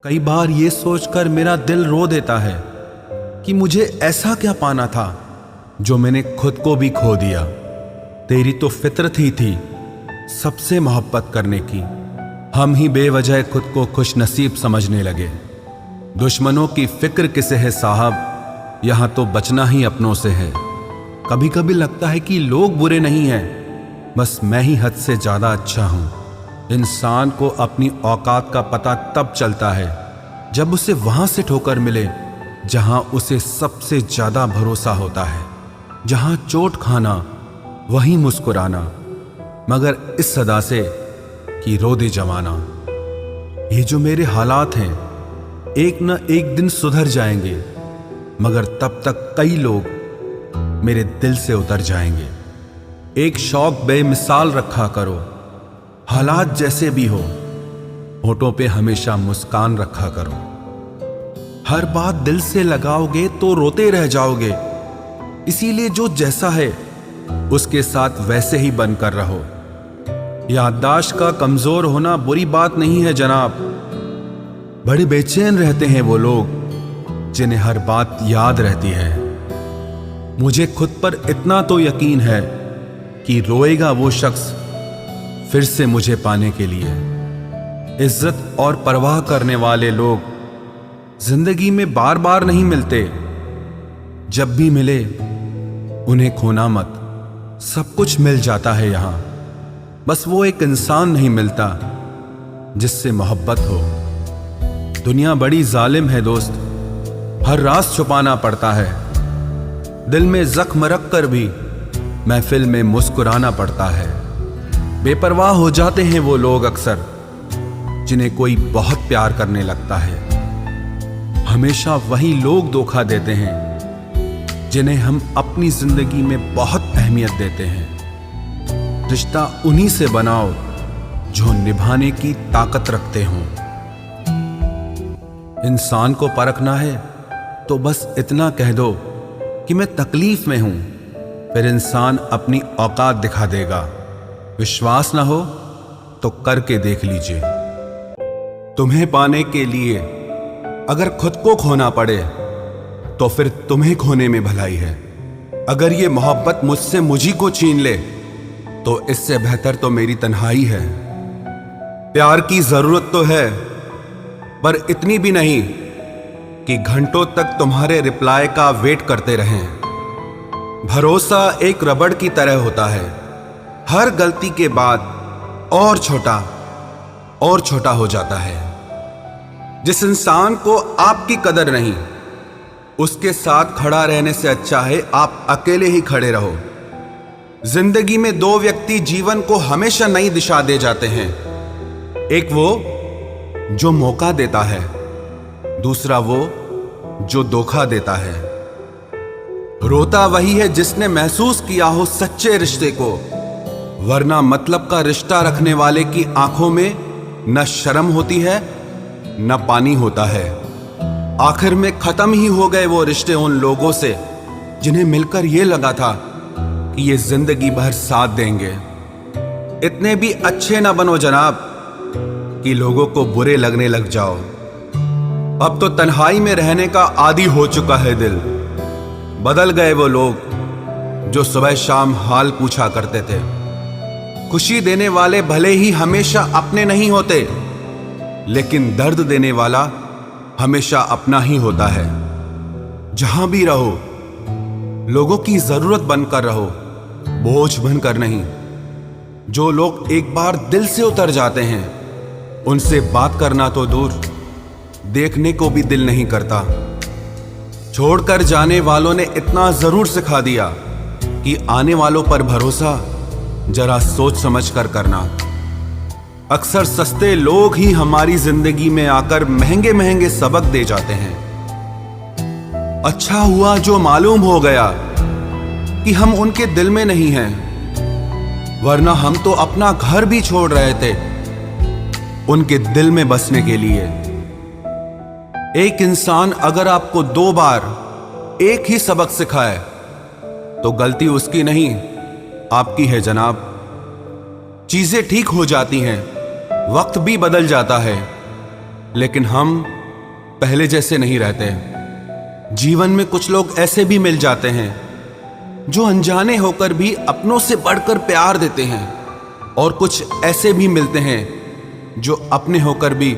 कई बार ये सोचकर मेरा दिल रो देता है कि मुझे ऐसा क्या पाना था जो मैंने खुद को भी खो दिया। तेरी तो फितरत ही थी सबसे मोहब्बत करने की, हम ही बेवजह खुद को खुश नसीब समझने लगे। दुश्मनों की फिक्र किसे है साहब, यहां तो बचना ही अपनों से है। कभी कभी लगता है कि लोग बुरे नहीं हैं, बस मैं ही हद से ज्यादा अच्छा हूं। इंसान को अपनी औकात का पता तब चलता है जब उसे वहां से ठोकर मिले जहां उसे सबसे ज्यादा भरोसा होता है। जहां चोट खाना वहीं मुस्कुराना, मगर इस सदा से कि रो दे जमाना। ये जो मेरे हालात हैं एक न एक दिन सुधर जाएंगे, मगर तब तक कई लोग मेरे दिल से उतर जाएंगे। एक शौक बेमिसाल रखा करो, हालात जैसे भी हो, होठों पे हमेशा मुस्कान रखा करो। हर बात दिल से लगाओगे तो रोते रह जाओगे, इसीलिए जो जैसा है उसके साथ वैसे ही बनकर रहो। याददाश्त का कमजोर होना बुरी बात नहीं है जनाब। बड़े बेचैन रहते हैं वो लोग जिन्हें हर बात याद रहती है। मुझे खुद पर इतना तो यकीन है कि रोएगा वो शख्स फिर से मुझे पाने के लिए। इज्जत और परवाह करने वाले लोग जिंदगी में बार बार नहीं मिलते, जब भी मिले उन्हें खोना मत। सब कुछ मिल जाता है यहां, बस वो एक इंसान नहीं मिलता जिससे मोहब्बत हो। दुनिया बड़ी जालिम है दोस्त, हर राज छुपाना पड़ता है। दिल में जख्म रख कर भी महफिल में मुस्कुराना पड़ता है। बेपरवाह हो जाते हैं वो लोग अक्सर जिन्हें कोई बहुत प्यार करने लगता है। हमेशा वही लोग धोखा देते हैं जिन्हें हम अपनी जिंदगी में बहुत अहमियत देते हैं। रिश्ता उन्हीं से बनाओ जो निभाने की ताकत रखते हों। इंसान को परखना है तो बस इतना कह दो कि मैं तकलीफ में हूं, फिर इंसान अपनी औकात दिखा देगा। विश्वास ना हो तो करके देख लीजिए। तुम्हें पाने के लिए अगर खुद को खोना पड़े तो फिर तुम्हें खोने में भलाई है। अगर ये मोहब्बत मुझसे मुझी को छीन ले तो इससे बेहतर तो मेरी तन्हाई है। प्यार की जरूरत तो है, पर इतनी भी नहीं कि घंटों तक तुम्हारे रिप्लाई का वेट करते रहें। भरोसा एक रबड़ की तरह होता है, हर गलती के बाद और छोटा हो जाता है। जिस इंसान को आपकी कदर नहीं, उसके साथ खड़ा रहने से अच्छा है आप अकेले ही खड़े रहो। जिंदगी में दो व्यक्ति जीवन को हमेशा नई दिशा दे जाते हैं। एक वो जो मौका देता है, दूसरा वो जो धोखा देता है। रोता वही है जिसने महसूस किया हो सच्चे रिश्ते को, वरना मतलब का रिश्ता रखने वाले की आंखों में न शर्म होती है न पानी होता है। आखिर में खत्म ही हो गए वो रिश्ते उन लोगों से जिन्हें मिलकर ये लगा था कि ये जिंदगी भर साथ देंगे। इतने भी अच्छे ना बनो जनाब कि लोगों को बुरे लगने लग जाओ। अब तो तन्हाई में रहने का आदी हो चुका है दिल। बदल गए वो लोग जो सुबह शाम हाल पूछा करते थे। खुशी देने वाले भले ही हमेशा अपने नहीं होते, लेकिन दर्द देने वाला हमेशा अपना ही होता है। जहां भी रहो लोगों की जरूरत बनकर रहो, बोझ बनकर नहीं। जो लोग एक बार दिल से उतर जाते हैं उनसे बात करना तो दूर, देखने को भी दिल नहीं करता। छोड़कर जाने वालों ने इतना जरूर सिखा दिया कि आने वालों पर भरोसा जरा सोच समझ कर करना। अक्सर सस्ते लोग ही हमारी जिंदगी में आकर महंगे महंगे सबक दे जाते हैं। अच्छा हुआ जो मालूम हो गया कि हम उनके दिल में नहीं हैं, वरना हम तो अपना घर भी छोड़ रहे थे उनके दिल में बसने के लिए। एक इंसान अगर आपको 2 बार एक ही सबक सिखाए तो गलती उसकी नहीं आपकी है जनाब। चीजें ठीक हो जाती हैं, वक्त भी बदल जाता है, लेकिन हम पहले जैसे नहीं रहते। जीवन में कुछ लोग ऐसे भी मिल जाते हैं जो अनजाने होकर भी अपनों से बढ़कर प्यार देते हैं, और कुछ ऐसे भी मिलते हैं जो अपने होकर भी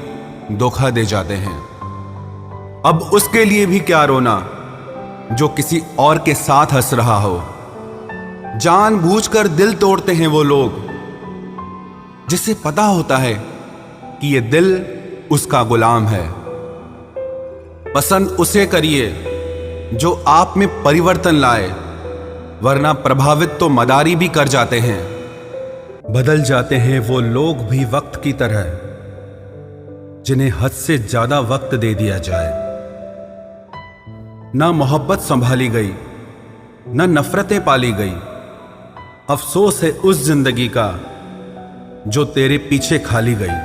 धोखा दे जाते हैं। अब उसके लिए भी क्या रोना जो किसी और के साथ हंस रहा हो। जानबूझकर दिल तोड़ते हैं वो लोग जिसे पता होता है कि ये दिल उसका गुलाम है। पसंद उसे करिए जो आप में परिवर्तन लाए, वरना प्रभावित तो मदारी भी कर जाते हैं। बदल जाते हैं वो लोग भी वक्त की तरह, जिन्हें हद से ज्यादा वक्त दे दिया जाए। ना मोहब्बत संभाली गई, ना नफरतें पाली गई। अफसोस है उस जिंदगी का जो तेरे पीछे खाली गई।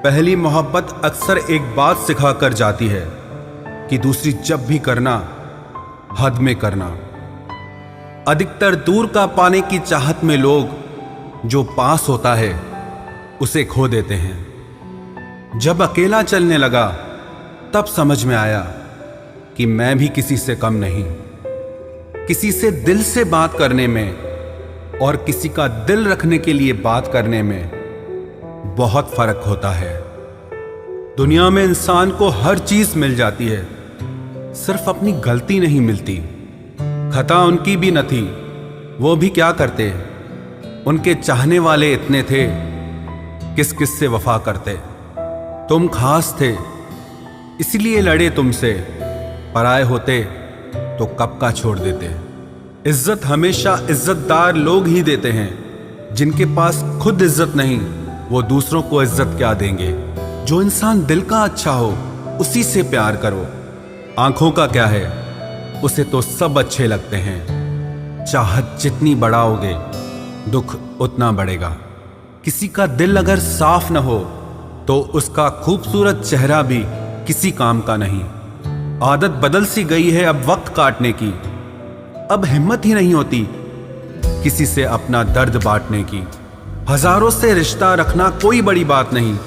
पहली मोहब्बत अक्सर एक बात सिखा कर जाती है कि दूसरी जब भी करना, हद में करना। अधिकतर दूर का पाने की चाहत में लोग जो पास होता है उसे खो देते हैं। जब अकेला चलने लगा तब समझ में आया कि मैं भी किसी से कम नहीं। किसी से दिल से बात करने में और किसी का दिल रखने के लिए बात करने में बहुत फर्क होता है। दुनिया में इंसान को हर चीज मिल जाती है, सिर्फ अपनी गलती नहीं मिलती। खता उनकी भी न थी, वो भी क्या करते। उनके चाहने वाले इतने थे, किस किस से वफा करते। तुम खास थे इसलिए लड़े तुमसे, पराए होते तो कब का छोड़ देते। इज्जत हमेशा इज्जतदार लोग ही देते हैं। जिनके पास खुद इज्जत नहीं, वो दूसरों को इज्जत क्या देंगे। जो इंसान दिल का अच्छा हो उसी से प्यार करो। आंखों का क्या है, उसे तो सब अच्छे लगते हैं। चाहत जितनी बढ़ाओगे दुख उतना बढ़ेगा। किसी का दिल अगर साफ न हो तो उसका खूबसूरत चेहरा भी किसी काम का नहीं। आदत बदल सी गई है अब वक्त काटने की। अब हिम्मत ही नहीं होती किसी से अपना दर्द बांटने की। हजारों से रिश्ता रखना कोई बड़ी बात नहीं,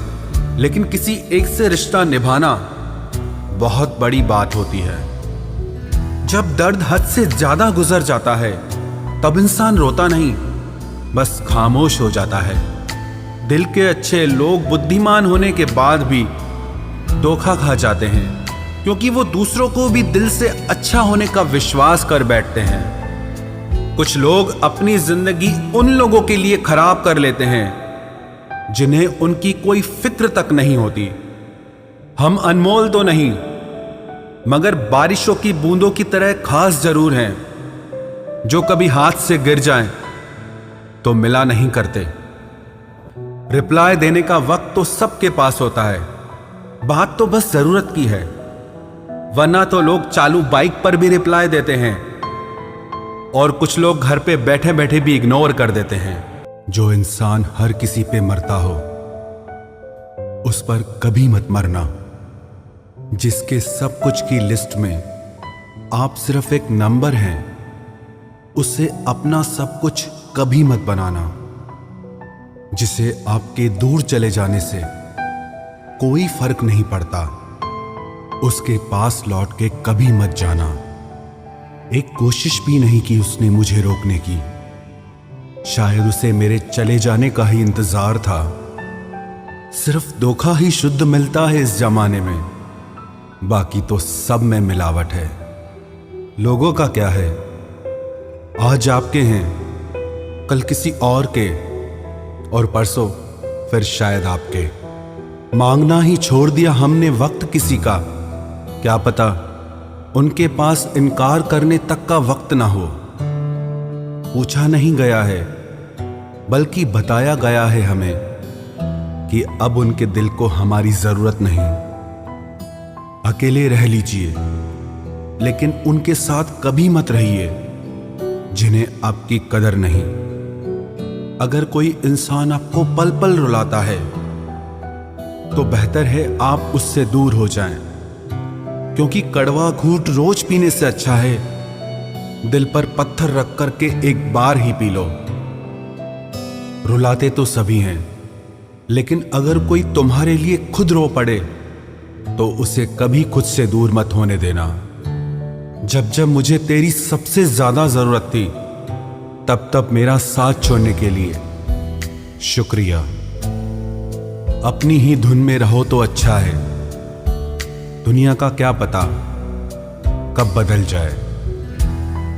लेकिन किसी एक से रिश्ता निभाना बहुत बड़ी बात होती है। जब दर्द हद से ज्यादा गुजर जाता है तब इंसान रोता नहीं, बस खामोश हो जाता है। दिल के अच्छे लोग बुद्धिमान होने के बाद भी धोखा खा जाते हैं, क्योंकि वो दूसरों को भी दिल से अच्छा होने का विश्वास कर बैठते हैं। कुछ लोग अपनी जिंदगी उन लोगों के लिए खराब कर लेते हैं जिन्हें उनकी कोई फिक्र तक नहीं होती। हम अनमोल तो नहीं, मगर बारिशों की बूंदों की तरह खास जरूर हैं, जो कभी हाथ से गिर जाएं तो मिला नहीं करते। रिप्लाई देने का वक्त तो सबके पास होता है, बात तो बस जरूरत की है। वरना तो लोग चालू बाइक पर भी रिप्लाई देते हैं, और कुछ लोग घर पे बैठे बैठे भी इग्नोर कर देते हैं। जो इंसान हर किसी पे मरता हो उस पर कभी मत मरना। जिसके सब कुछ की लिस्ट में आप सिर्फ एक नंबर हैं, उसे अपना सब कुछ कभी मत बनाना। जिसे आपके दूर चले जाने से कोई फर्क नहीं पड़ता, उसके पास लौट के कभी मत जाना। एक कोशिश भी नहीं की उसने मुझे रोकने की। शायद उसे मेरे चले जाने का ही इंतजार था। सिर्फ धोखा ही शुद्ध मिलता है इस जमाने में, बाकी तो सब में मिलावट है। लोगों का क्या है, आज आपके हैं, कल किसी और के, और परसों फिर शायद आपके। मांगना ही छोड़ दिया हमने वक्त किसी का, क्या पता उनके पास इनकार करने तक का वक्त ना हो। पूछा नहीं गया है, बल्कि बताया गया है हमें कि अब उनके दिल को हमारी जरूरत नहीं। अकेले रह लीजिए, लेकिन उनके साथ कभी मत रहिए जिन्हें आपकी कदर नहीं। अगर कोई इंसान आपको पल पल रुलाता है तो बेहतर है आप उससे दूर हो जाएं, क्योंकि कड़वा घूंट रोज पीने से अच्छा है दिल पर पत्थर रख करके एक बार ही पी लो। रुलाते तो सभी हैं, लेकिन अगर कोई तुम्हारे लिए खुद रो पड़े तो उसे कभी खुद से दूर मत होने देना। जब जब मुझे तेरी सबसे ज्यादा जरूरत थी तब तब मेरा साथ छोड़ने के लिए शुक्रिया। अपनी ही धुन में रहो तो अच्छा है। दुनिया का क्या पता कब बदल जाए।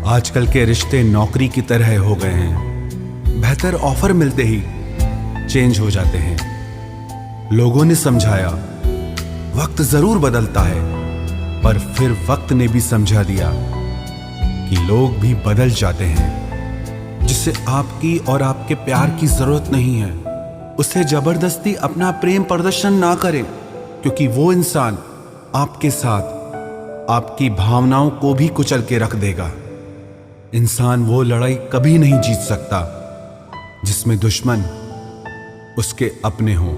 आजकल के रिश्ते नौकरी की तरह हो गए हैं। बेहतर ऑफर मिलते ही चेंज हो जाते हैं। लोगों ने समझाया वक्त जरूर बदलता है, पर फिर वक्त ने भी समझा दिया कि लोग भी बदल जाते हैं। जिसे आपकी और आपके प्यार की जरूरत नहीं है उसे जबरदस्ती अपना प्रेम प्रदर्शन ना करें, क्योंकि वो इंसान आपके साथ आपकी भावनाओं को भी कुचल के रख देगा। इंसान वो लड़ाई कभी नहीं जीत सकता जिसमें दुश्मन उसके अपने हों।